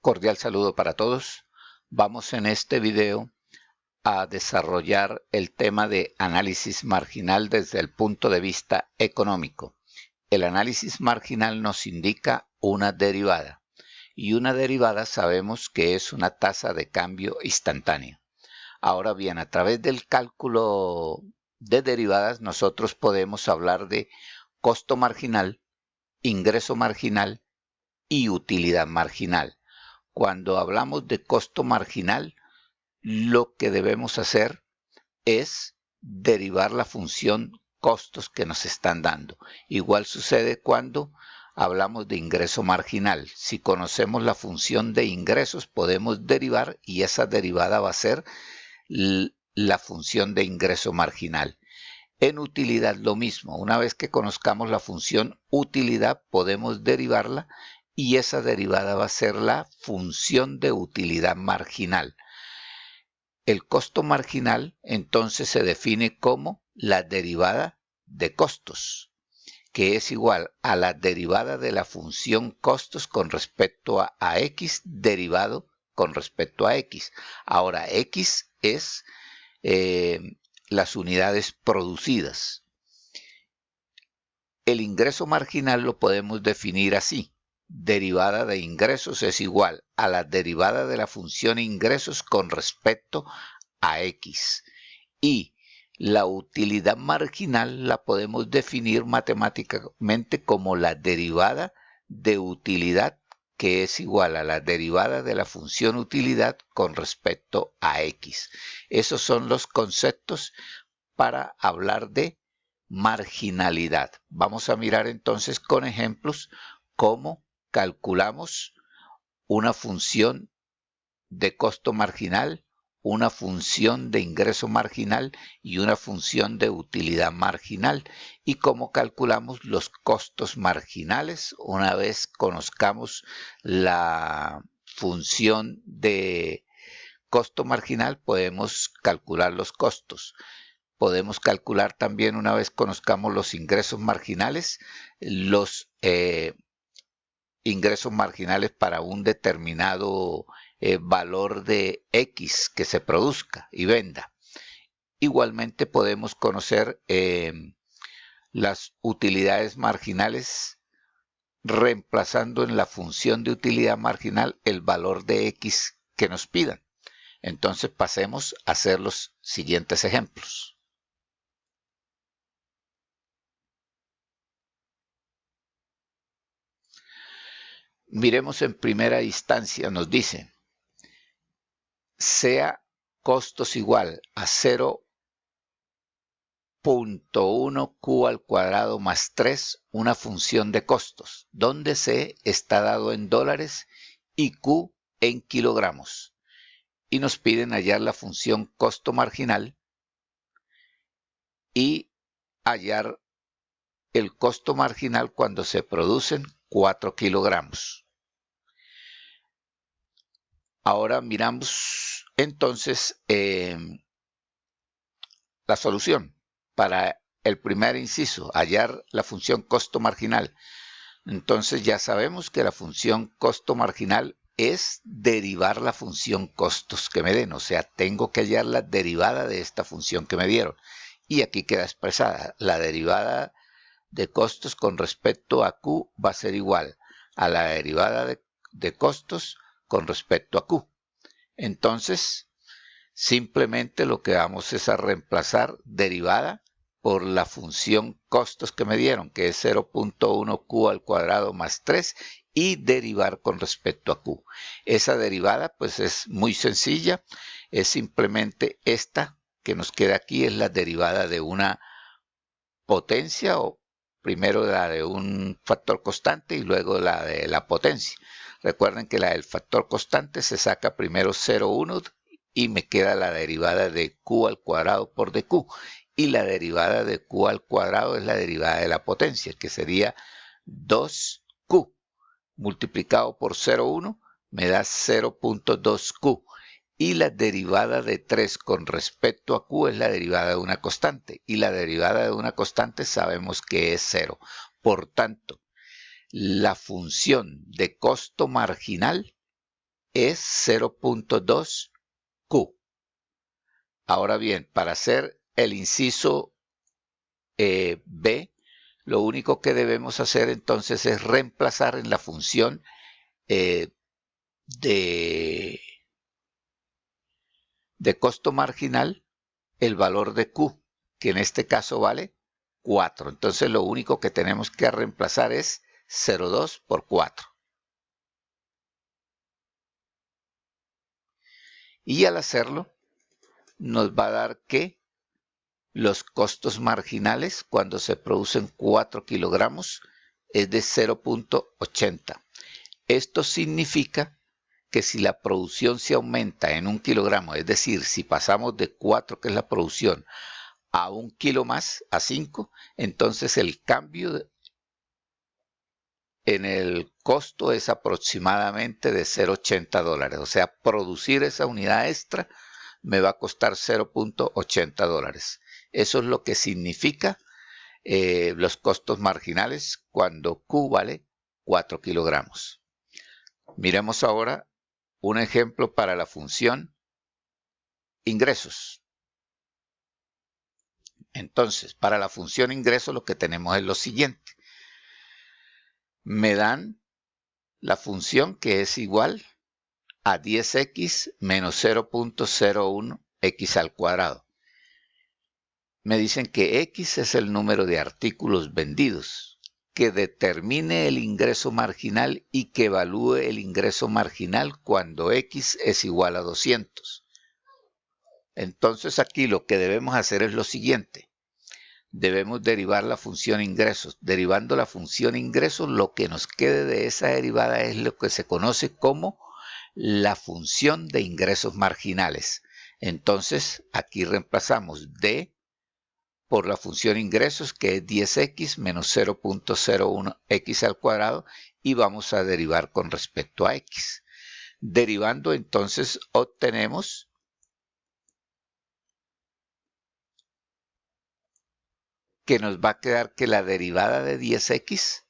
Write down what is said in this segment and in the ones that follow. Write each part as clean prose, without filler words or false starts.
Cordial saludo para todos. Vamos en este video a desarrollar el tema de análisis marginal desde el punto de vista económico. El análisis marginal nos indica una derivada y una derivada sabemos que es una tasa de cambio instantánea. Ahora bien, a través del cálculo de derivadas nosotros podemos hablar de costo marginal, ingreso marginal y utilidad marginal. Cuando hablamos de costo marginal, lo que debemos hacer es derivar la función costos que nos están dando. Igual sucede cuando hablamos de ingreso marginal. Si conocemos la función de ingresos, podemos derivar y esa derivada va a ser la función de ingreso marginal. En utilidad lo mismo. Una vez que conozcamos la función utilidad, podemos derivarla y esa derivada va a ser la función de utilidad marginal. El costo marginal entonces se define como la derivada de costos, que es igual a la derivada de la función costos con respecto a x derivado con respecto a x. Ahora, x es las unidades producidas. El ingreso marginal lo podemos definir así. Derivada de ingresos es igual a la derivada de la función ingresos con respecto a x. Y la utilidad marginal la podemos definir matemáticamente como la derivada de utilidad, que es igual a la derivada de la función utilidad con respecto a x. Esos son los conceptos para hablar de marginalidad. Vamos a mirar entonces con ejemplos cómo calculamos una función de costo marginal, una función de ingreso marginal y una función de utilidad marginal, y cómo calculamos los costos marginales. Una vez conozcamos la función de costo marginal, podemos calcular los costos. Podemos calcular también, una vez conozcamos los ingresos marginales, los ingresos marginales para un determinado valor de X que se produzca y venda. Igualmente podemos conocer las utilidades marginales reemplazando en la función de utilidad marginal el valor de X que nos pidan. Entonces pasemos a hacer los siguientes ejemplos. Miremos en primera instancia, nos dice, sea costos igual a 0.1 q al cuadrado más 3, una función de costos, donde C está dado en dólares y Q en kilogramos. Y nos piden hallar la función costo marginal y hallar el costo marginal cuando se producen 4 kilogramos. Ahora miramos entonces la solución para el primer inciso, hallar la función costo marginal. Entonces ya sabemos que la función costo marginal es derivar la función costos que me den, o sea, tengo que hallar la derivada de esta función que me dieron. Y aquí queda expresada, la derivada de costos con respecto a Q va a ser igual a la derivada de costos con respecto a Q. Entonces, simplemente lo que vamos es a reemplazar derivada por la función costos que me dieron, que es 0.1 q al cuadrado más 3, y derivar con respecto a q. Esa derivada pues es muy sencilla, es simplemente esta que nos queda aquí, es la derivada de una potencia, o primero la de un factor constante y luego la de la potencia. Recuerden que la del factor constante se saca primero 0,1 y me queda la derivada de q al cuadrado por dq. Y la derivada de q al cuadrado es la derivada de la potencia, que sería 2q. Multiplicado por 0,1 me da 0.2q. Y la derivada de 3 con respecto a q es la derivada de una constante. Y la derivada de una constante sabemos que es 0. Por tanto, la función de costo marginal es 0.2 Q. Ahora bien, para hacer el inciso B, lo único que debemos hacer entonces es reemplazar en la función de costo marginal el valor de Q, que en este caso vale 4. Entonces lo único que tenemos que reemplazar es 0,2 por 4. Y al hacerlo, nos va a dar que los costos marginales cuando se producen 4 kilogramos es de 0.80. Esto significa que si la producción se aumenta en 1 kilogramo, es decir, si pasamos de 4, que es la producción, a 1 kilo más, a 5, entonces el cambio en el costo es aproximadamente de $0.80. O sea, producir esa unidad extra me va a costar $0.80. Eso es lo que significa los costos marginales cuando Q vale 4 kilogramos. Miremos ahora un ejemplo para la función ingresos. Entonces, para la función ingresos lo que tenemos es lo siguiente. Me dan la función que es igual a 10x menos 0.01x al cuadrado. Me dicen que x es el número de artículos vendidos, que determine el ingreso marginal y que evalúe el ingreso marginal cuando x es igual a 200. Entonces aquí lo que debemos hacer es lo siguiente. Debemos derivar la función ingresos. Derivando la función ingresos, lo que nos quede de esa derivada es lo que se conoce como la función de ingresos marginales. Entonces, aquí reemplazamos D por la función ingresos, que es 10x menos 0.01x al cuadrado, y vamos a derivar con respecto a x. Derivando, entonces, obtenemos que nos va a quedar que la derivada de 10x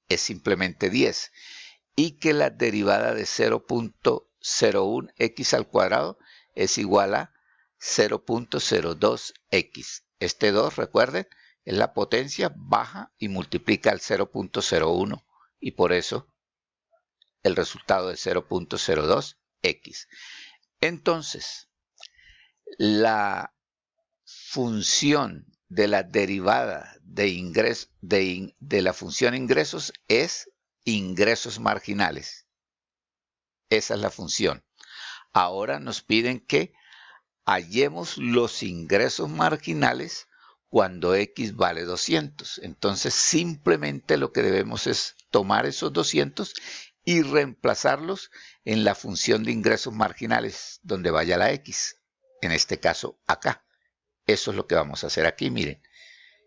es simplemente 10 y que la derivada de 0.01x al cuadrado es igual a 0.02x. Este 2, recuerden, es la potencia, baja y multiplica al 0.01 y por eso el resultado es 0.02x. Entonces, la función de la derivada de la función ingresos es ingresos marginales. Esa es la función. Ahora nos piden que hallemos los ingresos marginales cuando x vale 200. Entonces simplemente lo que debemos es tomar esos 200 y reemplazarlos en la función de ingresos marginales donde vaya la x. En este caso acá. Eso es lo que vamos a hacer aquí, miren.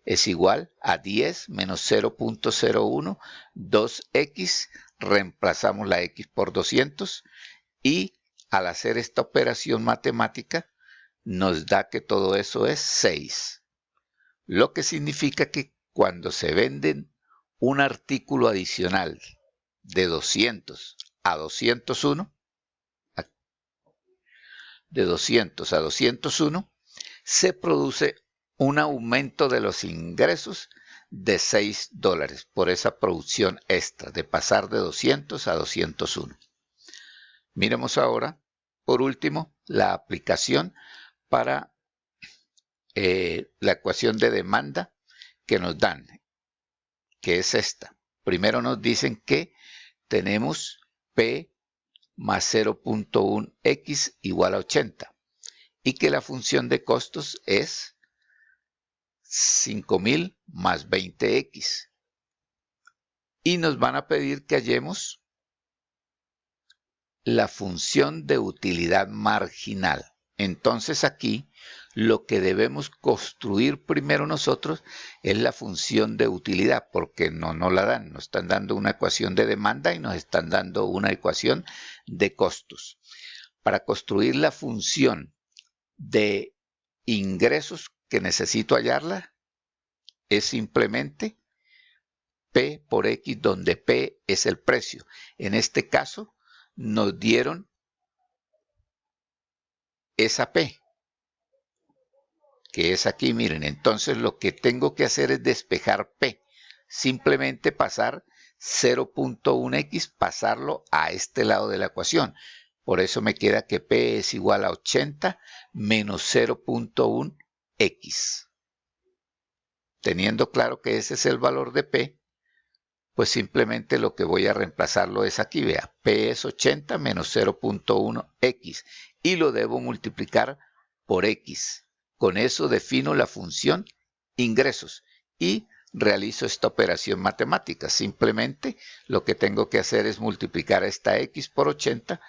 Es igual a 10 menos 0.01, 2x, reemplazamos la x por 200 y al hacer esta operación matemática nos da que todo eso es 6. Lo que significa que cuando se venden un artículo adicional de 200 a 201, de 200 a 201, se produce un aumento de los ingresos de $6 por esa producción extra, de pasar de 200 a 201. Miremos ahora, por último, la aplicación para la ecuación de demanda que nos dan, que es esta. Primero nos dicen que tenemos P más 0.1x igual a 80 y que la función de costos es 5.000 más 20x. Y nos van a pedir que hallemos la función de utilidad marginal. Entonces aquí lo que debemos construir primero nosotros es la función de utilidad, porque no nos la dan. Nos están dando una ecuación de demanda y nos están dando una ecuación de costos. Para construir la función de ingresos que necesito hallarla, es simplemente P por X, donde P es el precio. En este caso, nos dieron esa P, que es aquí, miren. Entonces lo que tengo que hacer es despejar P. Simplemente pasar 0.1x, pasarlo a este lado de la ecuación. Por eso me queda que P es igual a 80 menos 0.1x. Teniendo claro que ese es el valor de P, pues simplemente lo que voy a reemplazarlo es aquí, vea, P es 80 menos 0.1x y lo debo multiplicar por x. Con eso defino la función ingresos y realizo esta operación matemática. Simplemente lo que tengo que hacer es multiplicar esta x por 80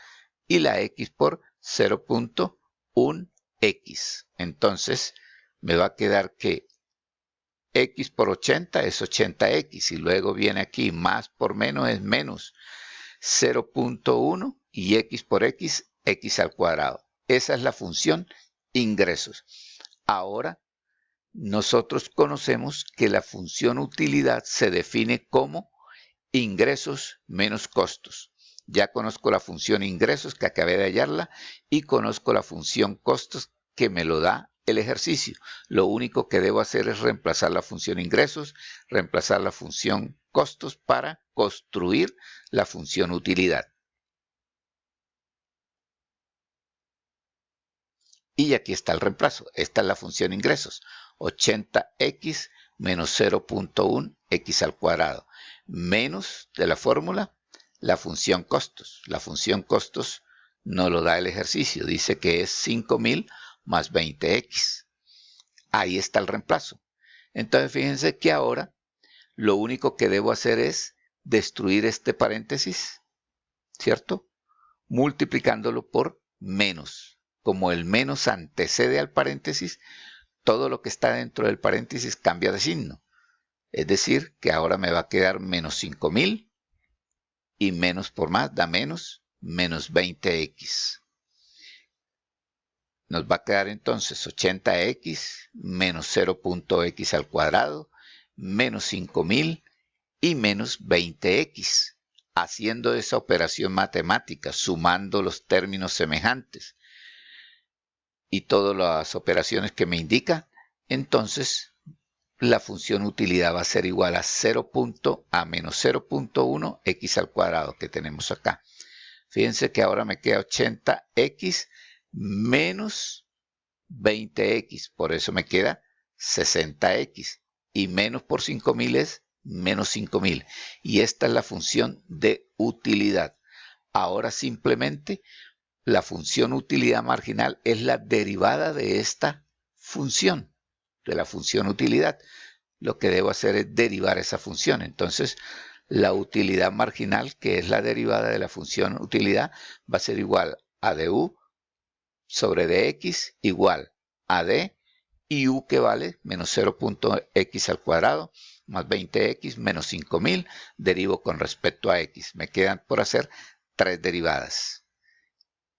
y la x por 0.1x. Entonces me va a quedar que x por 80 es 80x y luego viene aquí más por menos es menos 0.1 y x por x, x al cuadrado. Esa es la función ingresos. Ahora, nosotros conocemos que la función utilidad se define como ingresos menos costos. Ya conozco la función ingresos que acabé de hallarla y conozco la función costos que me lo da el ejercicio. Lo único que debo hacer es reemplazar la función ingresos, reemplazar la función costos para construir la función utilidad. Y aquí está el reemplazo. Esta es la función ingresos. 80x menos 0.1x al cuadrado. Menos de la fórmula la función costos. La función costos no lo da el ejercicio. Dice que es 5000 más 20x. Ahí está el reemplazo. Entonces fíjense que ahora lo único que debo hacer es destruir este paréntesis, ¿cierto? Multiplicándolo por menos. Como el menos antecede al paréntesis, todo lo que está dentro del paréntesis cambia de signo. Es decir, que ahora me va a quedar menos 5000 y menos por más da menos 20x. Nos va a quedar entonces 80x menos 0.x al cuadrado menos 5000 y menos 20x. Haciendo esa operación matemática, sumando los términos semejantes y todas las operaciones que me indica, entonces la función utilidad va a ser igual a 0. A menos 0.1 x al cuadrado que tenemos acá. Fíjense que ahora me queda 80x menos 20x, por eso me queda 60x. Y menos por 5000 es menos 5000. Y esta es la función de utilidad. Ahora simplemente la función utilidad marginal es la derivada de esta función, de la función utilidad. Lo que debo hacer es derivar esa función. Entonces, la utilidad marginal, que es la derivada de la función utilidad, va a ser igual a du sobre dx igual a d y u que vale menos 0.x al cuadrado más 20x menos 5000, derivo con respecto a x. Me quedan por hacer tres derivadas.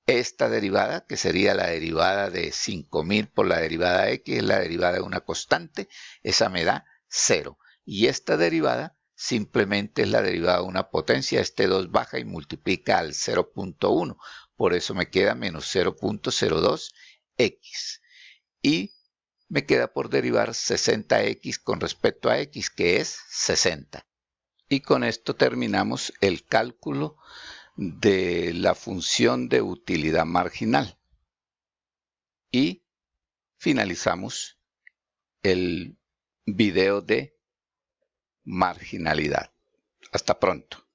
Esta derivada, que sería la derivada de 5000 por la derivada de x, es la derivada de una constante, esa me da 0. Y esta derivada simplemente es la derivada de una potencia, este 2 baja y multiplica al 0.1, por eso me queda menos 0.02x. Y me queda por derivar 60x con respecto a x, que es 60. Y con esto terminamos el cálculo de la función de utilidad marginal. Y finalizamos el video de marginalidad. Hasta pronto.